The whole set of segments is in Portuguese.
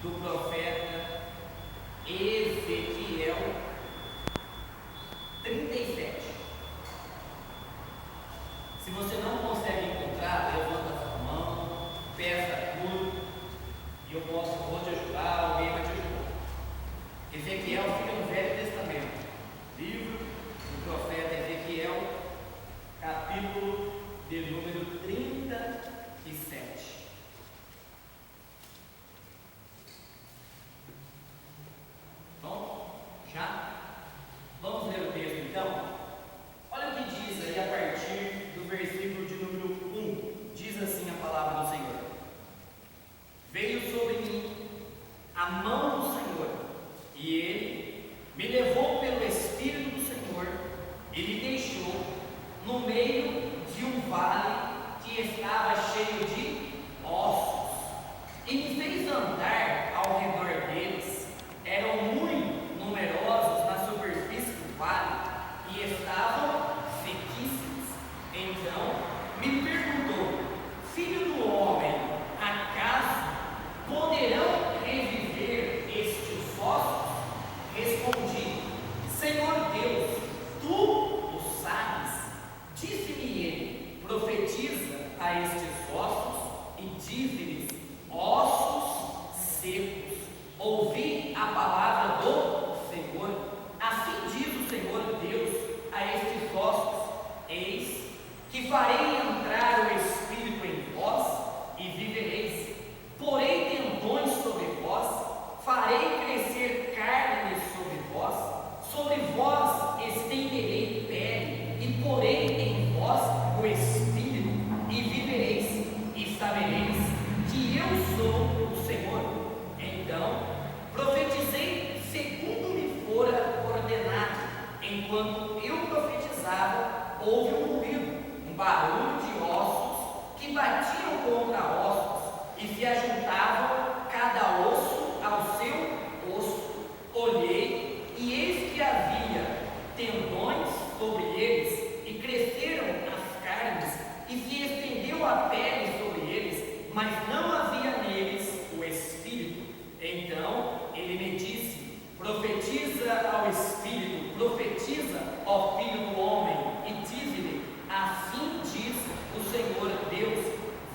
do profeta Ezequiel 37. Se você não consegue encontrar, levanta a sua mão, peça ajuda, e eu vou te ajudar, alguém vai te ajudar. Ezequiel fica no Velho Testamento, livro do profeta Ezequiel, capítulo de número 37. Bom, já? Vamos ler o texto então? Olha o que diz aí a partir do versículo de número 1. Diz assim a palavra do Senhor: Veio sobre mim a mão do Senhor, e Ele me levou pelo Espírito do Senhor e me deixou no meio de um vale que estava cheio de ossos, e me fez andar ao redor deles. Eram muito numerosos na superfície do vale e estavam sequíssimos. Então me perguntou: Filho do homem, acaso poderão reviver estes ossos? Respondi: Senhor Deus, tu o sabes. Disse-me ele: Profetiza a estes ossos e dize-lhes: ossos secos, ouvi a palavra do Senhor. Assim diz o Senhor Deus a estes ossos: Eis que farei entrar o Espírito em vós e vivereis. Porei tendões sobre vós, farei crescer carne sobre vós estenderei pele, e porei em vós o Espírito, e vivereis, e sabereis que eu sou o Senhor. Então profetizei segundo me fora ordenado. Enquanto eu profetizava, houve um ruído, um barulho de ossos que batiam contra ossos e se ajuntavam cada osso ao seu osso. Olhei, e eis que havia tendões sobre eles, e cresceram as carnes, e se estendeu a pele sobre eles, mas não havia neles o Espírito. Então ele me disse: Profetiza ao Espírito, profetiza ao Filho do homem, e dize-lhe: Assim diz o Senhor Deus: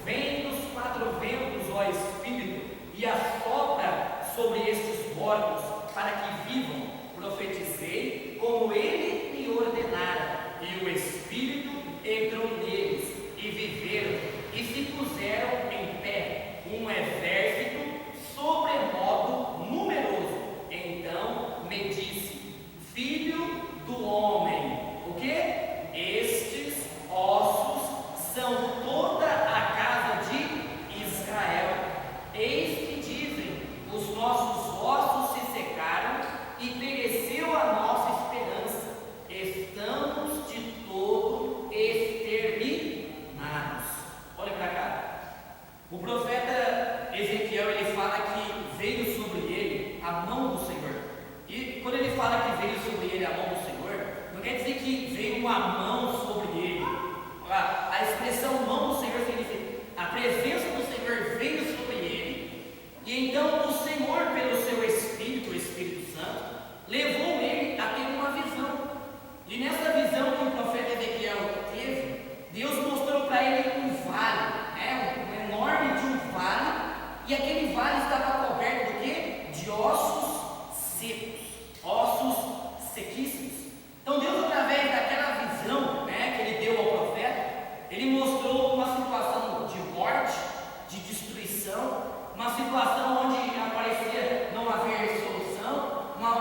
Vem dos quatro ventos, ó Espírito, e assopra sobre estes mortos, para que vivam. Profetizei como ele me ordenara, e o Espírito entrou neles, e viveram, e se puseram em pé, um exército sobremodo numeroso. Então me disse: Filho do homem, o que? Estes ossos são toda a casa de Israel. Eis que dizem: os nossos ossos se secaram, e pereceu a nossa esperança. Estamos de todo exterminados. Olha para cá. O profeta Ezequiel, ele fala que veio sobre ele a mão do Senhor. E quando ele fala que veio sobre ele a mão do Senhor, não quer dizer que veio uma mão sobre ele. A expressão mão do Senhor significa a presença do Senhor veio sobre ele, e então o Senhor, pelo seu Espírito, o Espírito Santo, levou ele a ter uma visão. E nessa visão que o profeta Ezequiel teve, Deus mostrou para ele um vale, um enorme de um vale, e aquele vale estava coberto de quê? De ossos secos, ossos sequíssimos. Então Deus, através daquela visão que ele deu ao profeta, ele mostrou uma situação de morte, de destruição, uma situação onde parecia não haver solução, uma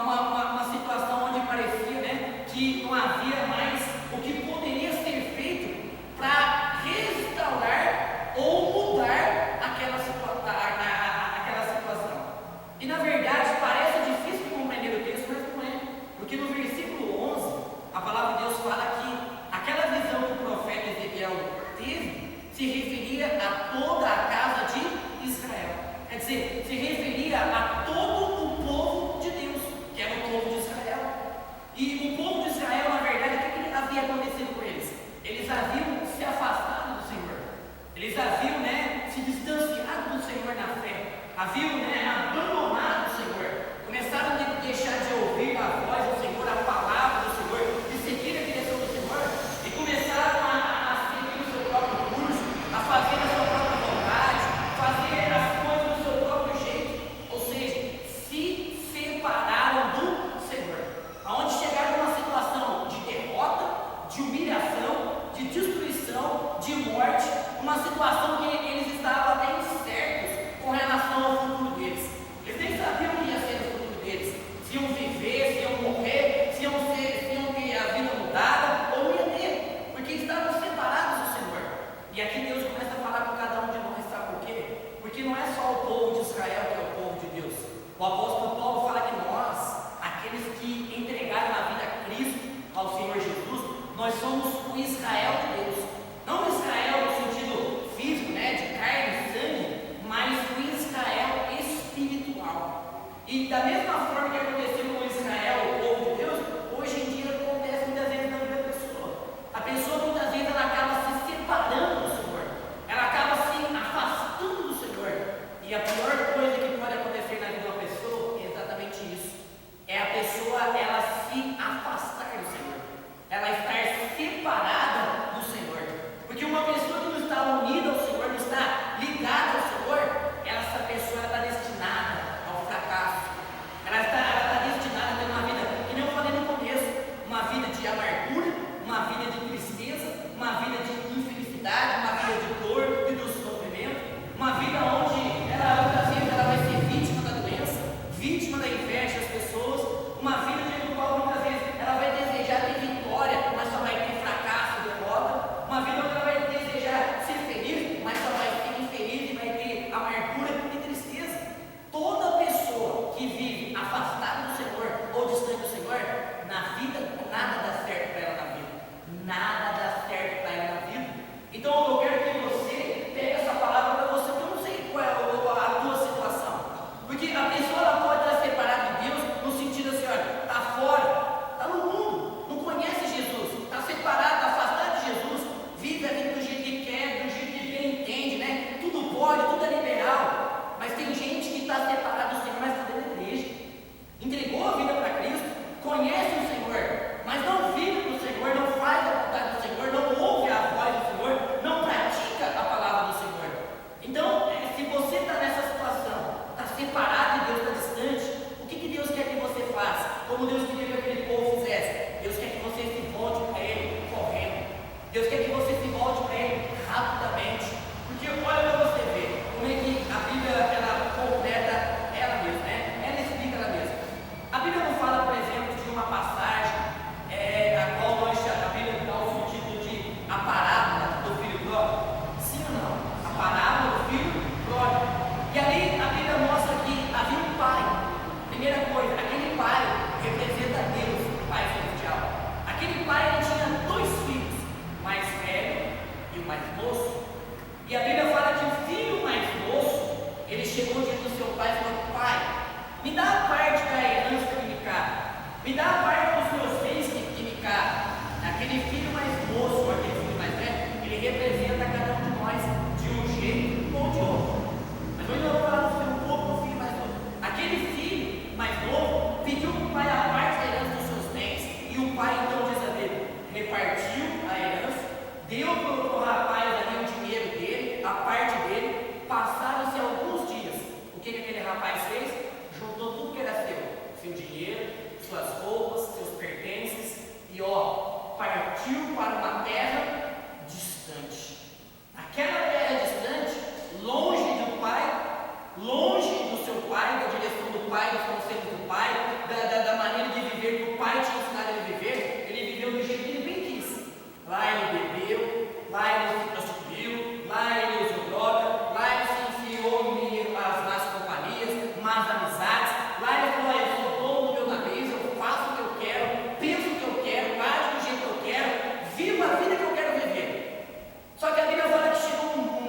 de humilhação, de destruição, de morte, uma situação que eles estavam até incertos com relação ao futuro deles. Eles nem sabiam o que ia ser o futuro deles, se iam viver, se iam morrer, se iam ter a vida mudada ou não ia ter, porque estavam separados do Senhor. E aqui Deus começa a falar com cada um de nós, sabe por quê? Porque não é só o povo de Israel que é o povo de Deus. O apóstolo Paulo fala que nós, aqueles que entregaram a vida a Cristo, ao Senhor Jesus, nós somos o Israel de Deus. Não o Israel no sentido físico, né, de carne e sangue, mas o Israel espiritual. E da mesma forma que aconteceu com Israel, o povo de Deus, hoje em dia acontece muitas vezes na vida da pessoa. A pessoa muitas vezes ela acaba se separando do Senhor, ela acaba se afastando do Senhor. E a pior coisa que pode acontecer na vida de uma pessoa é exatamente isso. É a pessoa ela se afastar do Senhor, ela estar separada do Senhor. Porque uma pessoa que não está unida ao Senhor, não está ligada ao Senhor, essa pessoa está destinada ao fracasso. Ela está destinada a ter uma vida, que nem eu falei no começo, uma vida de amargura, uma vida de tristeza, uma vida de infelicidade, uma vida de dor e do sofrimento, uma vida onde ela muitas vezes ela vai ser vítima da doença, vítima da inveja das pessoas, uma vida de qual muitas vezes ela vai desejar ter vitória, mas só vai ter fracasso e derrota, uma vida onde ela vai desejar ser feliz, mas só vai ser infeliz e vai ter amargura e tristeza. Toda pessoa que vive afastada do Senhor ou distante do Senhor, na vida nada dá certo para ela na vida, nada dá certo para ela na vida. Então eu quero que você pegue essa palavra para você, porque eu não sei qual é a tua situação, porque a pessoa ela pode estar separada de Deus no sentido assim, olha, está fora, está no mundo, não conhece Jesus, está separado, está afastado de Jesus, vive a vida do jeito que quer, do jeito que bem entende, né? Tudo pode, tudo é liberal. Mas tem gente que está separada do Senhor, mas está dentro da igreja, entregou a vida para Cristo, conhece o Senhor, mas não vive para o Senhor, não faz a vontade do Senhor, não ouve a voz do Senhor, não pratica a palavra do Senhor. Então, se você está nessa situação, está separado de Deus, está distante, o que Deus quer que você faça? Como Deus queria que aquele povo fizesse? Deus quer que você se volte para Ele correndo. Deus quer que você se volte para Ele rapidamente. Porque olha para você ver como é que a Bíblia ela completa ela mesma, né? Ela explica ela mesma. A Bíblia não fala, por exemplo, de uma passagem a qual a Bíblia dá o sentido de a parábola do filho pródigo. Sim ou não? A parábola do filho pródigo. E ali a Bíblia mostra que havia um pai. Primeira coisa, aquele pai representa Deus, o Pai Celestial. Aquele pai ele tinha dois filhos, o mais velho e o mais moço. E a Bíblia fala que o filho mais moço, ele chegou diante do seu pai e falou: pai, me dá a parte da herança que me cabe, me dá a parte dos meus bens que me cabe. Aquele filho mais moço, aquele filho mais velho, ele representa cada um de nós de um jeito ou de outro. Mas hoje eu vou falar um pouco do filho mais novo. Aquele filho mais novo pediu para o pai a parte da herança dos seus bens, e o pai então diz a dele, repartiu a herança, deu para o rapaz ali o dinheiro dele, a parte dele. Passaram-se alguns dias. O que aquele rapaz fez? Juntou tudo que era seu dinheiro, suas roupas, seus pertences, e partiu para uma terra distante. Aquela terra distante, longe do pai, longe do seu pai, da direção do pai, dos conselhos do pai, da maneira de viver que o pai tinha ensinado ele a viver. Ele viveu do jeito que ele bem quis. Lá ele bebeu, lá ele se prostituiu, lá ele usou droga, lá ele se enfiou em meio às más companhias, más amizades. Lá ele falou: eu sou dono do meu nariz, eu faço o que eu quero, penso o que eu quero, ajo do jeito que eu quero, vivo a vida que eu quero viver. Só que a Bíblia fala que chegou um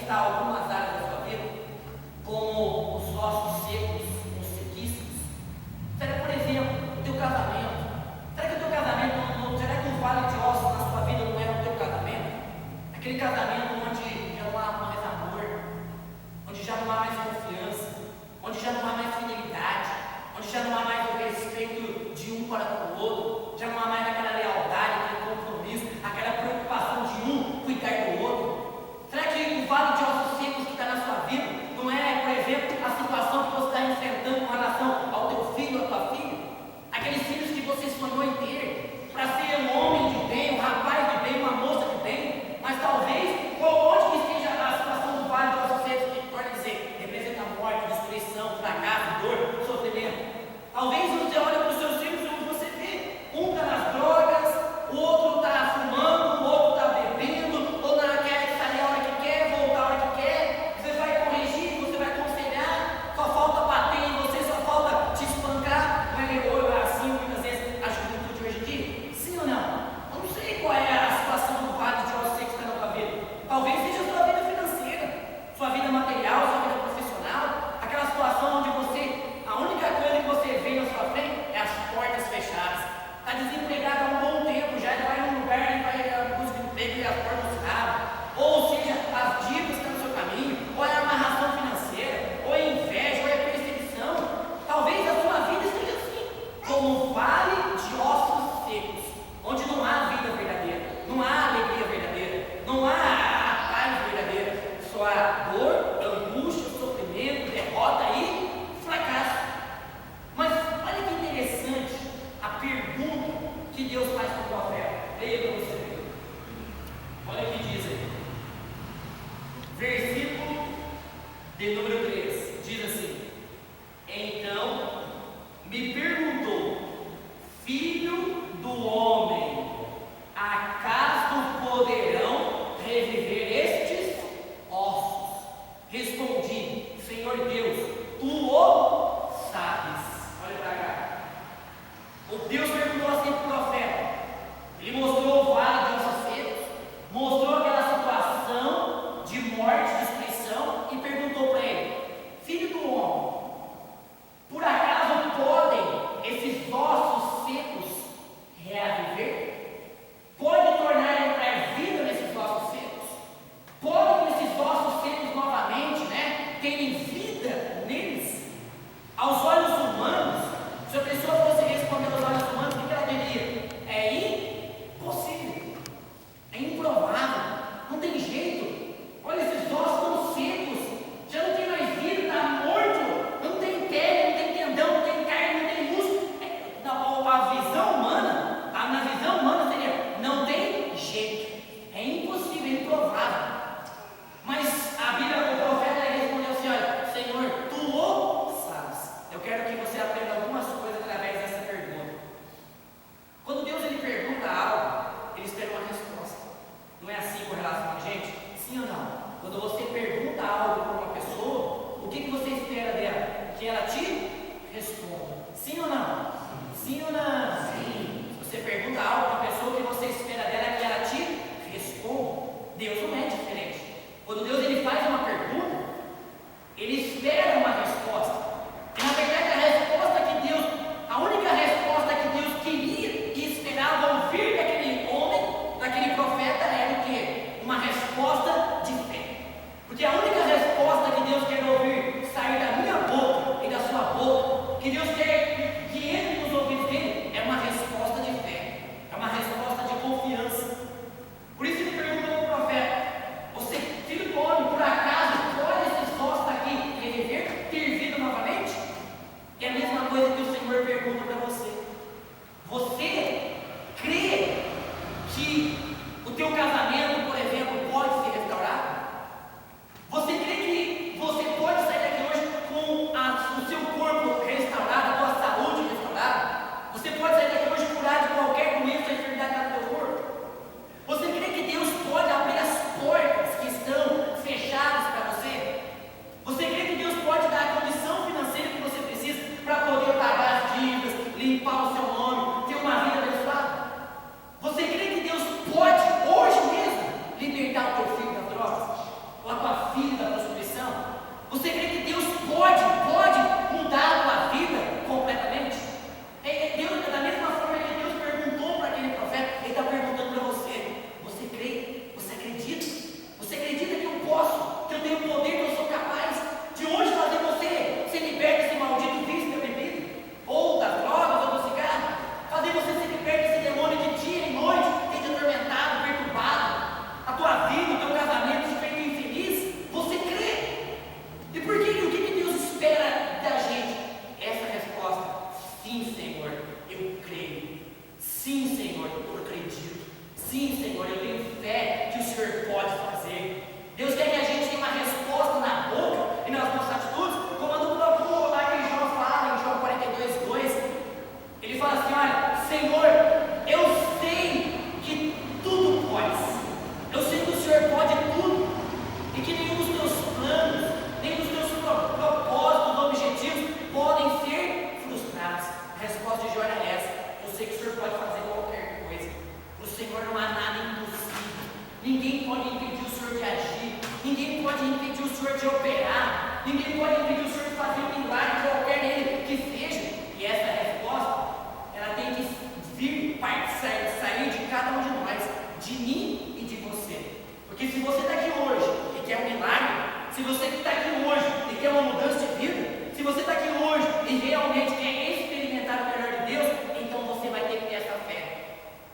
citar algumas áreas da sua vida, como os ossos secos, os sequíssimos. Será, por exemplo, o teu casamento? Será que o teu casamento, será que o vale de ossos na sua vida não é o teu casamento? Aquele casamento onde já não há mais amor, onde já não há mais confiança, onde já não há mais fidelidade, onde já não há mais o respeito de um para com o outro, já não há mais aquela lealdade, aquele compromisso, aquela preocupação de um cuidar do outro. Será que o vale de ossos secos que está na sua vida não é, por exemplo, a situação que você está enfrentando com relação ao teu filho ou à tua filha? Aqueles filhos que você sonhou em ter, para ser um homem de bem, um rapaz de bem, uma moça de bem, mas talvez, por onde que esteja a situação do vale de ossos secos, que pode dizer, representa morte, destruição, fracasso, dor, sofrimento. Talvez você olhe para os seus filhos e você vê, um está nas drogas, o outro está fumando, o outro está bebendo, ou não quer sair a hora que quer, voltar a hora que quer. Você vai corrigir, você vai aconselhar, só falta bater em você, só falta te espancar. Não é assim muitas vezes a juventude hoje em dia? Sim ou não? Eu não sei qual é a situação do vale de ossos secos que está na tua vida. Talvez seja a sua vida financeira, sua vida material, sua vida profissional, aquela situação onde você, a única coisa que você vê na sua frente é as portas fechadas. Está desempregado há um bom tempo, já vai num lugar e vai buscar emprego e as portas se abrem. Ou seja, as dívidas que estão no seu caminho, ou é a amarração financeira, ou é inveja, ou é perseguição. Talvez a sua vida esteja assim, como um vale de ossos secos, onde não há vida verdadeira, não há alegria verdadeira, não há a paz verdadeira, só há dor, angústia, sofrimento, derrota e fracasso. Mas olha que interessante a pergunta que Deus faz para o profeta. Leia para você ver. Olha o que diz aí. Versículo de número 3. Diz assim: Então me perguntou, filho do homem, acaso poderão reviver estes ossos? Respondi, Senhor Deus, tu o sabes. Olha para cá. O Deus perguntou assim para o profeta. Ele mostrou o vale de ossos secos, mostrou aquela situação de morte, destruição, e perguntou para ele: filho do homem, por acaso podem esses ossos secos reaviver? Pode tornar a entrar vida nesses ossos secos? Podem esses ossos secos novamente, terem vida neles? Você crê que Deus pode mudar a tua vida completamente? Deus, da mesma forma que Deus perguntou para aquele profeta, Ele está perguntando para você. Você crê? Você acredita? Você acredita que eu posso, que eu tenho poder, que eu sou capaz de hoje fazer você ser liberto desse maldito vício da bebida? Ou das drogas, ou do cigarro? Fazer você ser liberto desse demônio que dia e noite tem te atormentado, perturbado a tua vida, o teu casamento, te feito infeliz? Você crê? E por que, o que Deus espera da gente? Essa resposta: sim, Senhor, eu creio. Sim, Senhor, eu acredito. Sim, Senhor, eu tenho fé que o Senhor pode fazer. Deus quer que a gente tenha uma resposta na boca e nas nossas atitudes, como a do próprio lá que João fala em João 42:2. Ele fala assim: olha, Senhor, eu sei que tudo podes. Eu sei que o Senhor pode tudo e que nenhum dos teus planos, nem dos teus propósitos, objetivos podem ser frustrados. A resposta de Jó era essa: eu sei que o Senhor pode fazer qualquer coisa. Para o Senhor não há nada impossível. Ninguém pode impedir o Senhor de agir. Ninguém pode impedir o Senhor de operar. Ninguém pode impedir o Senhor de fazer um milagre qualquer nele que seja. E essa resposta, ela tem que vir, sair de cada um de nós, de mim e de você. Porque se você está aqui hoje e quer um milagre, se você está aqui hoje e quer uma mudança de vida, se você está aqui hoje e realmente quer experimentar o melhor de Deus, então você vai ter que ter essa fé.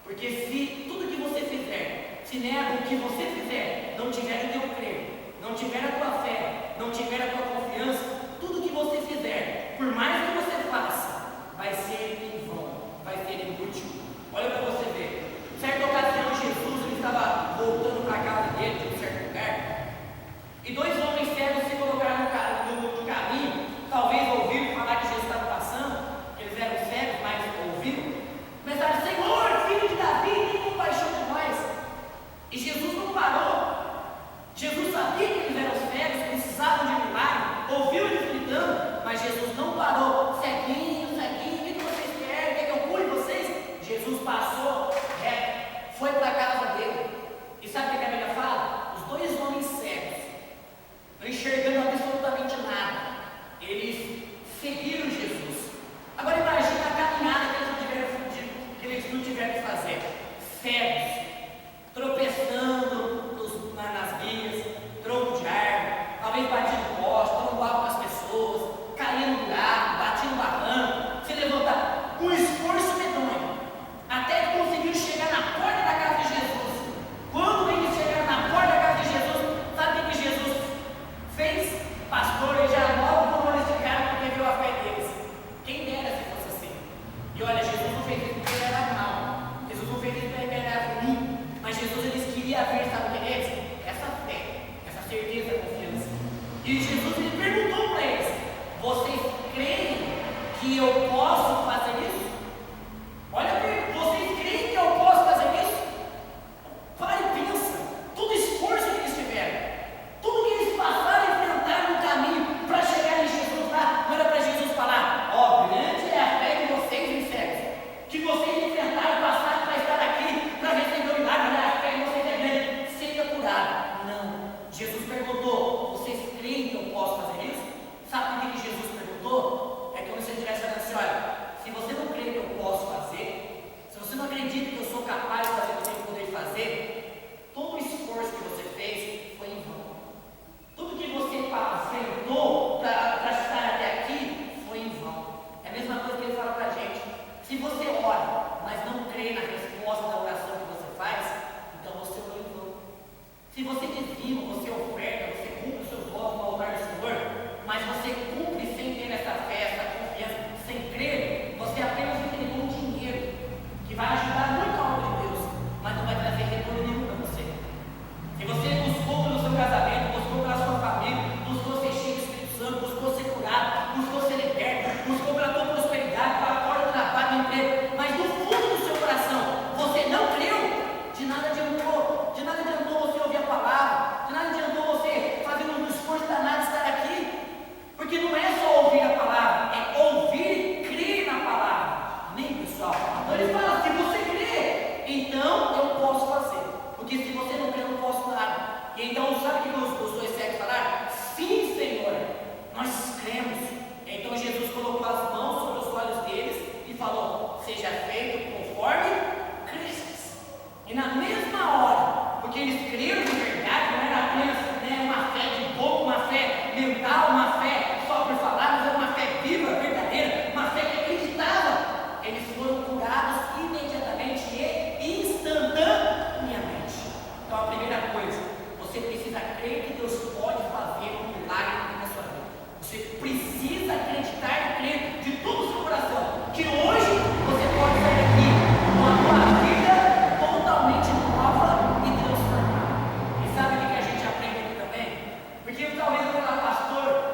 Porque se tudo que você fizer, se nega o que você fizer, não tiver o teu crer, não tiver a tua fé, não tiver a tua confiança, tudo que você fizer, por mais que você faça, vai ser em vão, vai ser inútil. Olha para você ver. Certa ocasião, Jesus ele estava voltando para a casa dele, de um certo lugar, e dois homens cegos se colocaram no caminho. Talvez ouviram falar que Jesus estava passando, eles eram cegos, mas ouviram. Começaram: Senhor, filho de Davi, tem compaixão de nós. E Jesus não parou. Jesus sabia que eles eram cegos, precisavam de milagre, ouviu eles gritando, mas Jesus não parou. Ceguinho, o que vocês querem? Quer que eu cure vocês? Jesus passou reto, foi para a casa dele. E sabe o que a Bíblia fala? Os dois homens cegos, não enxergando absolutamente nada, eles seguiram Jesus. Agora imagina a caminhada que eles não tiveram que fazer. Cegos, tropeçando nas vias, tronco de árvore, talvez batindo poste, trombava com as pessoas, caindo no lugar, batindo barranco, se levantar, um esforço medonho, até que conseguiram chegar na porta da casa de Jesus. Quando eles chegaram na porta da casa de Jesus, sabe o que Jesus fez? Pastor, ele já logo como eles ficaram, porque viu a fé deles. Quem dera se fosse assim. E olha, Jesus não fez isso porque ele era mal, Jesus não fez isso porque ele era ruim, mas Jesus eles queria ver, sabe o que é eles? Essa fé, essa certeza, confiança. E Jesus ele perguntou para eles: vocês creem que eu posso fazer isso? Olha, vocês creem que eu posso fazer isso? Para e pensa, todo o esforço que eles tiveram, tudo que eles passaram e enfrentaram no caminho para chegar em Jesus lá, não era para Jesus falar: ó, grande é a fé de vocês, em cegos, que vocês enfrentaram e passaram para estar aqui, para receber o milagre. Olha, a fé de vocês é grande, seja curado. Não, Jesus perguntou: vocês creem que eu posso fazer isso? Sabe por que Jesus perguntou? É como se ele estivesse falando assim: olha, se você não crê que eu posso fazer, se você não acredita que eu sou capaz de fazer o que eu tenho poder de fazer, todo o esforço que você fez foi em vão. Tudo que você enfrentou para estar até aqui foi em vão. É a mesma coisa que ele fala para a gente: se você ora, mas não crê na resposta da oração que você faz, então você orou em vão. Se você dizima, você oferta, você cumpre os seus votos no altar do Senhor, mas você cumpre sem ter essa fé, essa confiança, sem crer, você apenas entregou um dinheiro que vai ajudar muito a obra de Deus, fé mental, uma fé só por falar, mas era uma fé viva, verdadeira, uma fé que acreditava. Eles foram curados imediatamente e instantaneamente. Então a primeira coisa, você precisa crer que Deus pode fazer um milagre na sua vida. Você precisa acreditar e crer de todo o seu coração que hoje você pode sair daqui com a sua vida totalmente nova e transformada. E sabe o que a gente aprende aqui também? Porque talvez eu fale, pastor,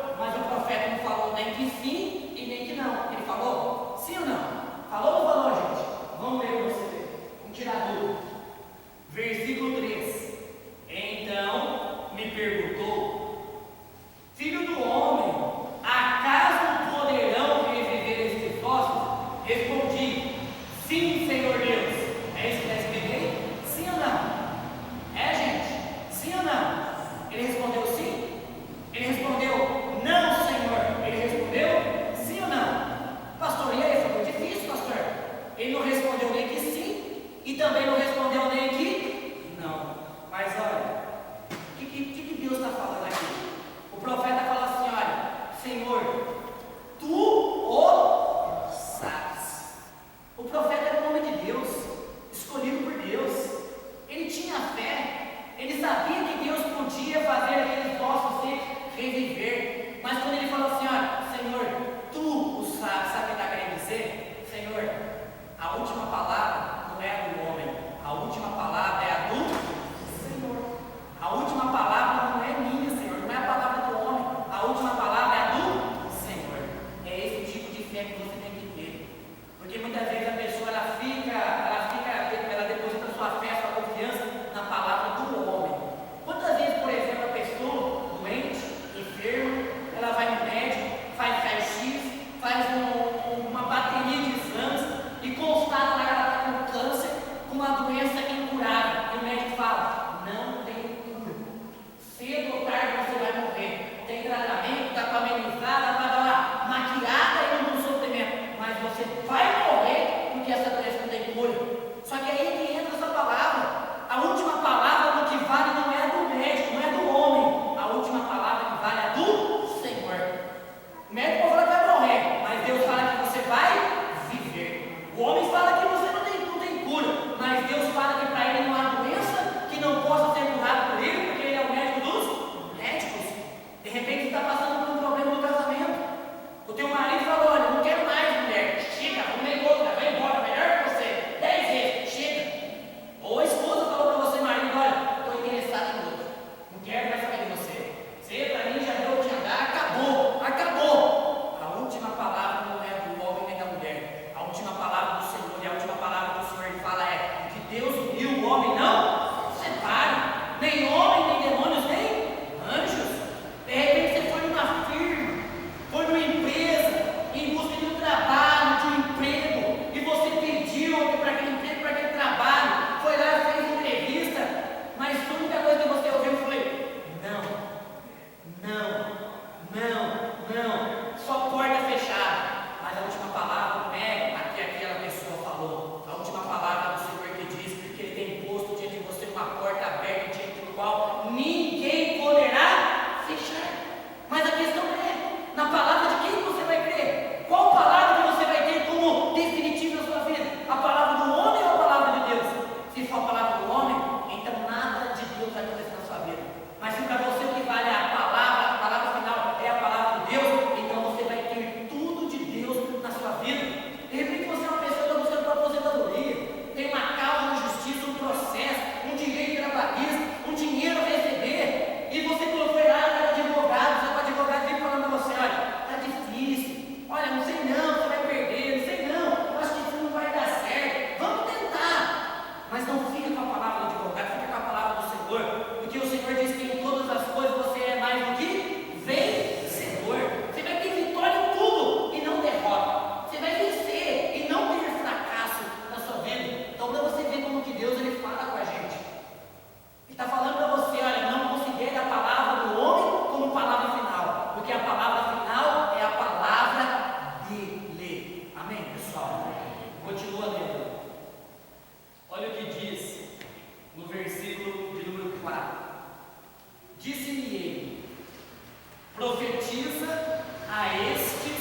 profetiza a estes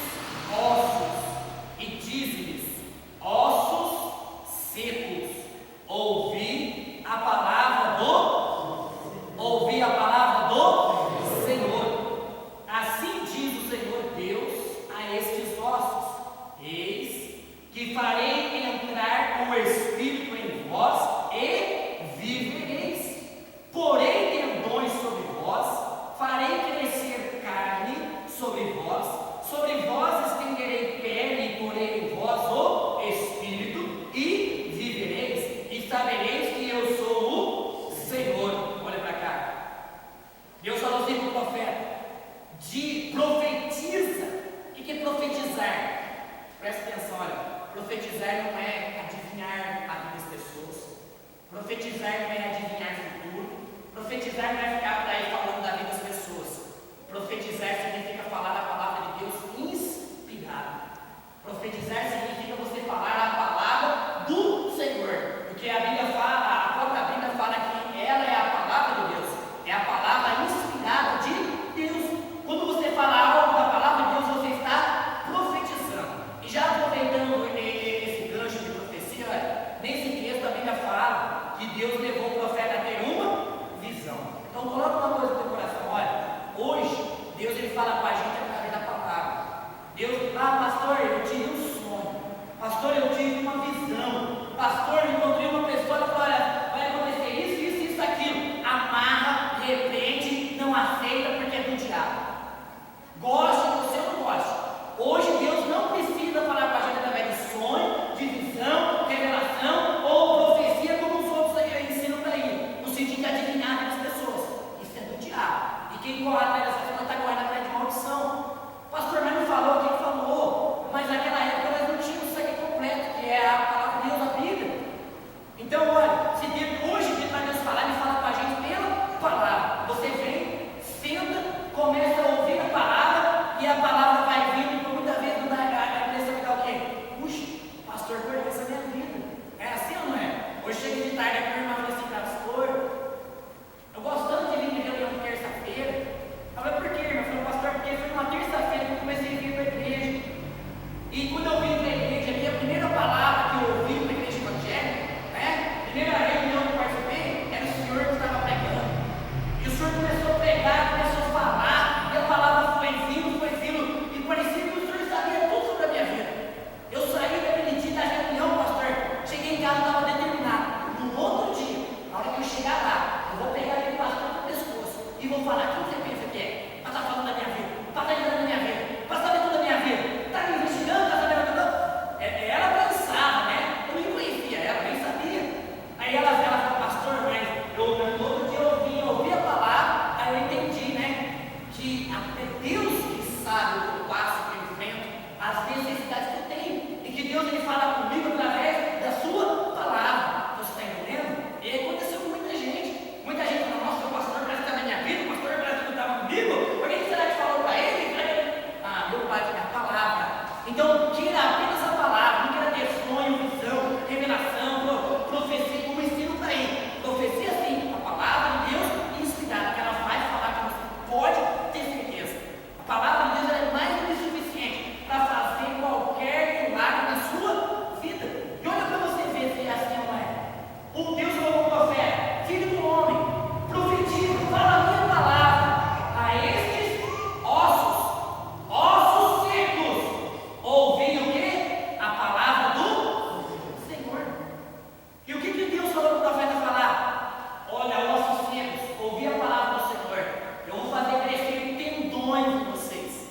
ossos e diz-lhes: ossos secos, ouvi a palavra do Senhor. Assim diz o Senhor Deus a estes ossos: eis que farei entrar o Espírito em vós e vivereis. Porei tendões sobre vós, farei crescer carne sobre vós estenderei pele e porei em vós o Espírito e vivereis, e sabereis que eu sou o Senhor. Olha para cá. Deus falou assim para o profeta: profetiza. O que é profetizar? Presta atenção, olha. Profetizar não é adivinhar a vida das pessoas. Profetizar não é adivinhar o futuro. Profetizar não é ficar por aí falando da vida das pessoas. Profetizar significa falar a palavra de Deus inspirada. Profetizar significa você falar a palavra do Senhor. Porque a Bíblia fala, a própria Bíblia fala que ela é a palavra de Deus. É a palavra inspirada de Deus. Quando você fala algo da palavra de Deus, você está profetizando. E já aproveitando esse gancho de profecia, nesse texto a Bíblia fala que Deus levou o profeta a ter uma visão. Então coloca uma coisa no teu coração: olha, hoje Deus ele fala com a gente através da palavra. Deus, pastor, eu tive um sonho. Pastor, eu tive uma visão. Pastor, eu encontrei uma pessoa que falou: olha, vai acontecer isso, aquilo. Amarra, repreende, não aceita porque é do diabo. Goste você ou não goste. Hoje Deus não precisa falar com a gente através de sonho, de visão, revelação ou profecia como os outros ensinam para aí, no sentido de adivinhar as pessoas. Isso é do diabo. E quem corre atrás dessa pessoa está correndo atrás de maldição. Pastor, mas não falou, quem falou? Mas naquela época nós não tínhamos isso aqui completo, que é a palavra de Deus, a Bíblia. Então, olha, se hoje Deus vai nos falar, ele fala com a gente pela palavra. Você vem, senta, começa a ouvir a palavra, e a palavra vai vindo, e muitas vezes não dá a impressão de o quê? Puxa, pastor, conhece a minha vida. É assim ou não é? Hoje chega de tarde, a minha irmã fala assim: pastor, eu gosto tanto de vir de reunião de terça-feira. Eu falei: por quê, irmã? Eu falei: pastor, porque foi uma terça-feira que eu comecei a vir para a igreja. E quando eu vim para a igreja, a minha primeira palavra que eu ouvi para a igreja evangélica, né? Primeira reunião que eu participei, era o senhor que estava pregando. E o senhor começou a pregar, começou a falar, e a palavra foi vindo, e parecia que o senhor sabia tudo sobre a minha vida. Eu saí daquele dia da reunião, pastor, cheguei em casa, estava determinado. No outro dia, na hora que eu chegar lá, eu vou pegar aquele pastor no pescoço e vou falar: quem você pensa que é? Para estar falando da minha vida, para estar entrando na minha vida, para saber tudo da minha vida. Está me investigando, está sabendo tudo? Ela pensava, né? Eu nem conhecia ela, nem sabia. Aí ela falou: pastor, mas no outro dia eu ouvi a palavra, aí eu entendi, né? Que até Deus que sabe o que eu passo, o que eu enfrento, as necessidades que eu tenho, e que Deus ele fala comigo através da sua palavra. Você está entendendo? E aconteceu com muita gente. Muita gente falou: nossa, o pastor parece que está na minha vida, o pastor parece que estava comigo. Por que será que falou para ele? Meu pai tem a palavra. Então, tira apenas a palavra, não queira ter sonho, visão, revelação, profecia, como ensino para aí. Profecia sim, a palavra de Deus inspirada, que ela vai falar que você pode ter certeza. A palavra de Deus é mais do que suficiente para fazer qualquer milagre na sua vida. E olha para você ver se é assim ou não é. O Deus falou para o profeta: filho do homem, profetiza, fala a minha palavra a estes ossos secos. Ouvi o quê? A palavra do Senhor. E o que Deus falou para o profeta falar? Olha, ossos secos, ouvi a palavra do Senhor. Eu vou fazer crescer tendões em vocês.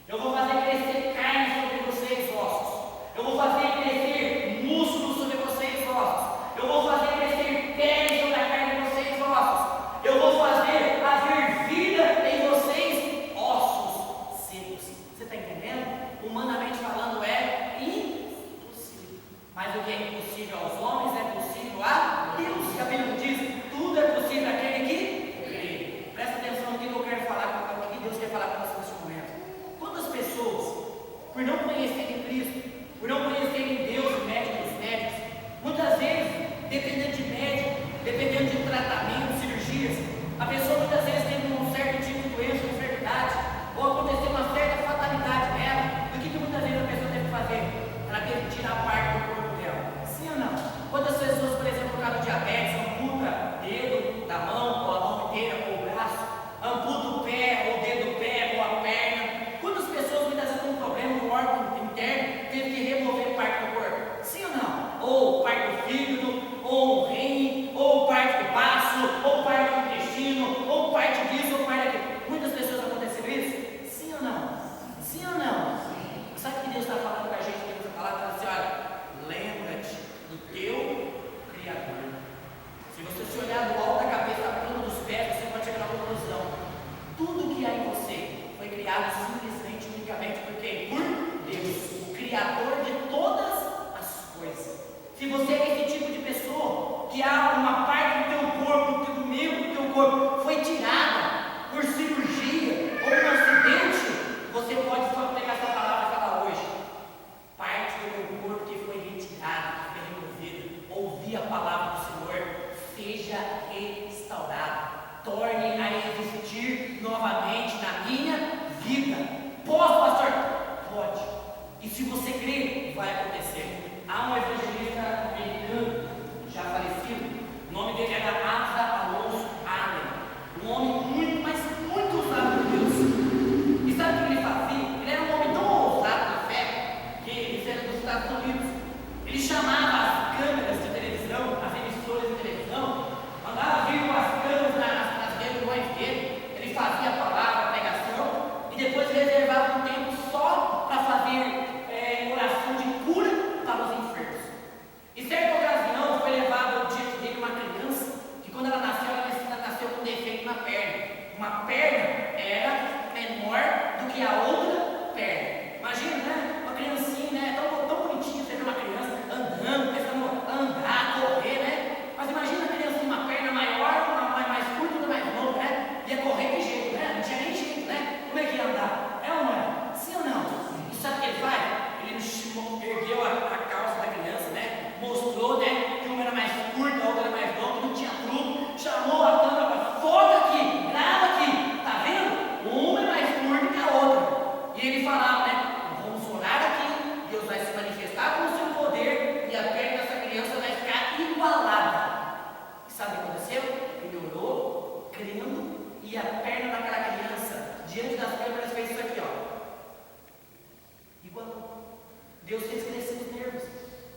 Eu vou fazer crescer carne sobre vocês, ossos. Eu vou fazer crescer músculos sobre vocês, ossos. Eu vou fazer crescer pele sobre a carne de vocês, ossos. Eu vou fazer haver vida em vocês, ossos secos. Você está entendendo? Humanamente falando, é impossível. Mas o que é impossível aos homens é possível a Deus. A Bíblia diz: tudo é possível àquele que crê. Presta atenção no que eu quero falar, o que Deus quer falar com você. Se você é esse tipo de pessoa, que há uma parte do teu corpo, do membro do teu corpo, foi tirada por cirurgia ou um acidente, você pode só pegar essa palavra e falar hoje: parte do meu corpo que foi retirada, que foi removida, ouvir a palavra do Senhor, seja restaurado, torne a existir novamente na minha vida. Posso, pastor? Pode. E se você crer, vai acontecer. Há um evangelista americano, já falecido, o nome dele era Asa Alonso Allen, um homem muito, mas muito usado por Deus. E sabe o que ele fazia? Ele era um homem tão ousado na fé, que ele era dos Estados Unidos. Ele chamava as câmeras de televisão, as emissoras de televisão, mandava vir com as câmeras nas reuniões dele. Ele fazia a palavra, a pregação, e depois reservava um tempo só para fazer oração de cura para os enfermos. E certa ocasião foi levado diante dele uma criança que, quando ela nasceu com defeito na perna. Uma perna era menor do que a outra perna. Imagina, né? Uma criancinha, né? Tão bonitinha, você vê uma criança andando, pensando andar, correr, né? Mas imagina a criança com uma perna maior, uma mais curta, outra mais longa, né? Ia correr de jeito, né? Não tinha nem jeito, né? Como é que ia andar? É ou não é? Sim ou não? E sabe o que ele faz? Ele ergueu a calça da criança, né? Mostrou, né? Que uma era mais curta, a outra era mais longa, não tinha truque. Chamou a câmera para foca aqui, grava aqui. Tá vendo? Uma é mais curta que a outra. E ele falava, né? Vamos orar aqui, Deus vai se manifestar com o seu poder e a perna dessa criança vai ficar igualada. E sabe o que aconteceu? Ele orou, crendo, e a perna daquela criança, diante das câmeras, fez isso aqui, ó. Igual. Deus fez crescer os nervos,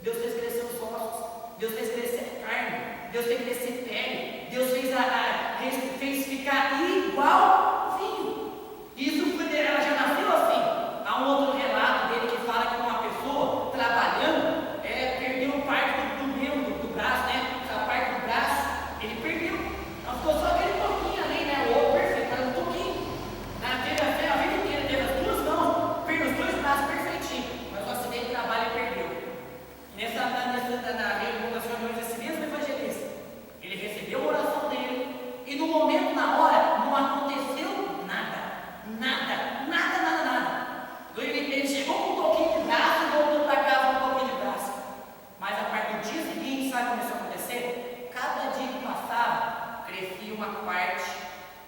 Deus fez crescer os ossos, Deus fez crescer a carne, Deus fez crescer pele, Deus fez ficar igualzinho. Isso foi dele, ela já nasceu assim. Há um outro relato dele que fala que uma pessoa trabalhando perdeu parte do membro, do braço, né? Essa parte do braço, ele perdeu. Então ficou só aquele pouquinho ali, né? O outro perfeito, mas um pouquinho. Teve a vida inteira, teve as duas mãos, perdeu os dois braços perfeitinho. Mas o acidente de trabalho ele perdeu. Na reunião desse mesmo evangelista, ele recebeu a oração dele, e no momento, na hora, não aconteceu nada. Então ele chegou com um pouquinho de braço e voltou para casa com um pouquinho de braço. Mas a partir do dia seguinte, sabe como isso acontecer? Cada dia que passava, crescia uma parte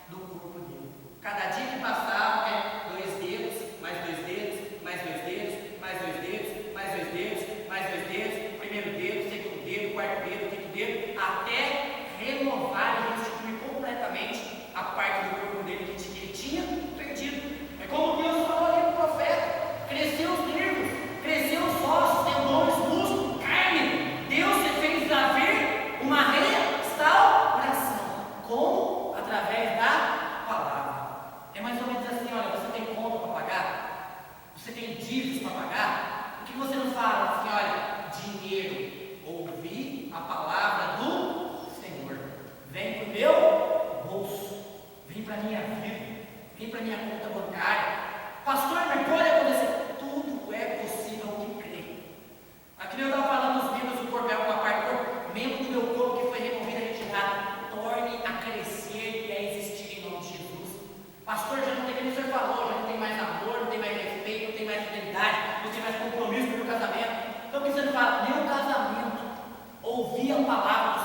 do corpo dele. Cada dia que passava, 2 dedos, mais 2 dedos, mais 2 dedos, mais 2 dedos, mais 2 dedos, mais 2 dedos, primeiro dedo, segundo dedo, quarto dedo, quinto dedo, até renovar e restituir completamente a parte do corpo dele que ele tinha perdido. É como Deus falou ali para o profeta: cresceu os nervos, cresceu os ossos, tendões, músculos, carne. Deus fez haver uma restauração. Como? Através da palavra. É mais ou menos assim: olha, você tem conta para pagar? Você tem dívidas para pagar? Por que você não fala assim: olha, dinheiro, ouvir a palavra do Senhor, vem para o meu bolso, vem para a minha vida, vem para a minha conta bancária. Pastor, mas pode acontecer? Tudo é possível que crê. Aqui eu estava falando dos membros do corpo, é uma parte do corpo, membro do meu corpo que foi removido e retirado, torne a crescer e a existir em nome de Jesus. Pastor, já não tem, como o senhor falou, já não tem mais amor, não tem mais respeito, não tem mais fidelidade, não tem mais compromisso com o meu casamento. Então o que você fala? Meu casamento, ouvir a palavra